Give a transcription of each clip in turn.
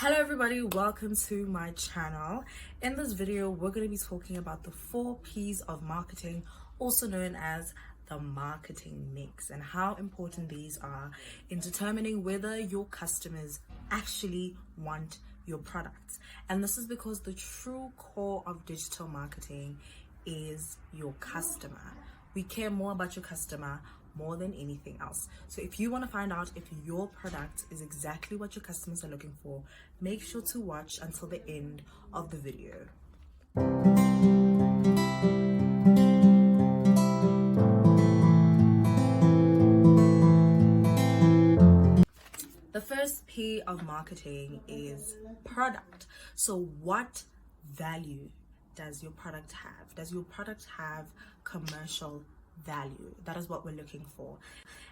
Hello everybody, welcome to my channel. In this video we're going to be talking about the 4 P's of marketing, also known as the marketing mix, and how important these are in determining whether your customers actually want your products. And this is because the true core of digital marketing is your customer. We care more about your customer more than anything else. So if you want to find out if your product is exactly what your customers are looking for, make sure to watch until the end of the video. The first P of marketing is product. So what value does your product have? Does your product have commercial value? That is what we're looking for.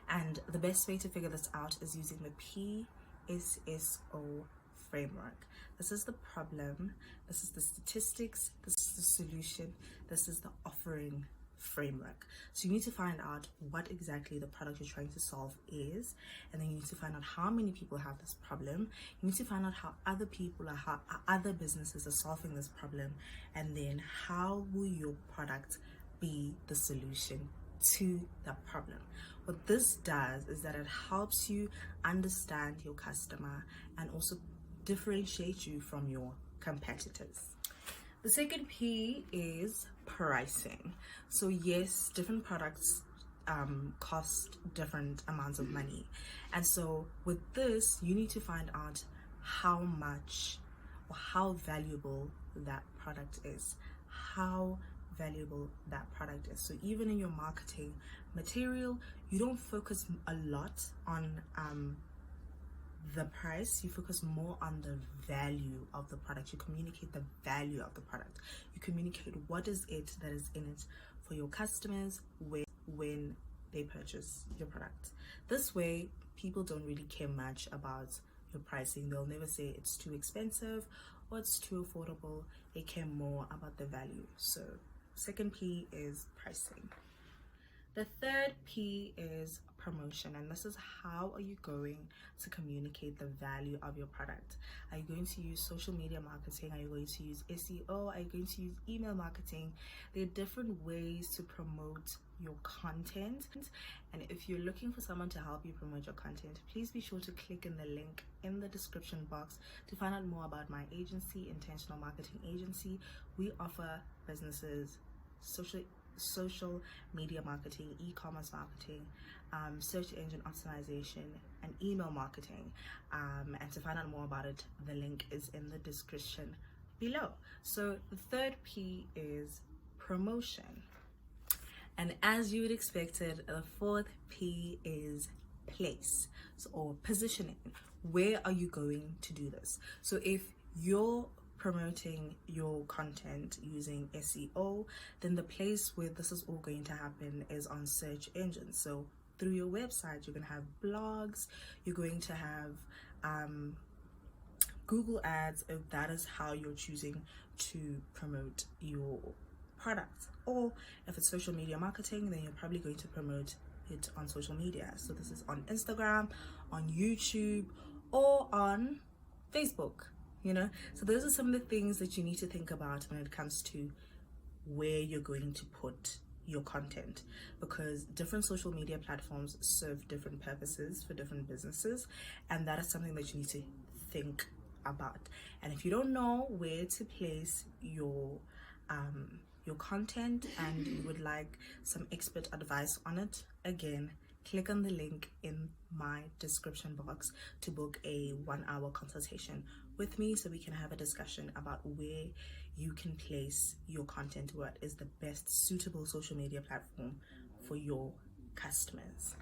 And the best way to figure this out is using the PSSO framework. This is the problem, this is the statistics, this is the solution, this is the offering framework. So you need to find out what exactly the product you're trying to solve is, and then you need to find out how many people have this problem. You need to find out how other people or how other businesses are solving this problem, and then how will your product be the solution to that problem. What this does is that it helps you understand your customer and also differentiate you from your competitors. The second P is pricing. So yes, different products cost different amounts of money, and so with this you need to find out how much or how valuable that product is, how valuable that product is. So even in your marketing material, you don't focus a lot on the price, you focus more on the value of the product. You communicate the value of the product. You communicate what is it that is in it for your customers when they purchase your product. This way, people don't really care much about your pricing. They'll never say it's too expensive or it's too affordable. They care more about the value. So second P is pricing. The third P is promotion, and this is how are you going to communicate the value of your product. Are you going to use social media marketing? Are you going to use SEO? Are you going to use email marketing? There are different ways to promote your content, and if you're looking for someone to help you promote your content, please be sure to click in the link in the description box to find out more about my agency, Intentional Marketing Agency. We offer businesses social media marketing, e-commerce marketing, search engine optimization, and email marketing. And to find out more about it, the link is in the description below. So the third P is promotion. And as you would expected, the fourth P is place, or positioning. Where are you going to do this? So if you're promoting your content using SEO, then the place where this is all going to happen is on search engines. So through your website, you're going to have blogs, you're going to have Google ads, if that is how you're choosing to promote your product. Or if it's social media marketing, then you're probably going to promote it on social media. So this is on Instagram, on YouTube, or on Facebook. So those are some of the things that you need to think about when it comes to where you're going to put your content, because different social media platforms serve different purposes for different businesses, and that is something that you need to think about. And if you don't know where to place your content and you would like some expert advice on it, again, click on the link in my description box to book a 1-hour consultation with me so we can have a discussion about where you can place your content, what is the best suitable social media platform for your customers.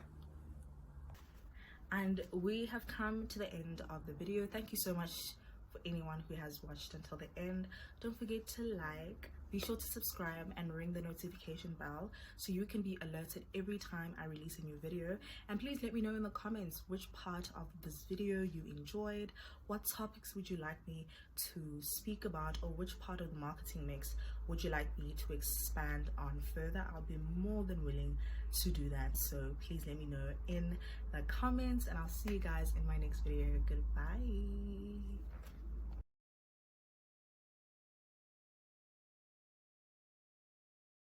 And we have come to the end of the video. Thank you so much for anyone who has watched until the end. Don't forget to like, be sure to subscribe and ring the notification bell so you can be alerted every time I release a new video. And please let me know in the comments which part of this video you enjoyed, what topics would you like me to speak about, or which part of the marketing mix would you like me to expand on further. I'll be more than willing to do that, so please let me know in the comments, and I'll see you guys in my next video. Goodbye.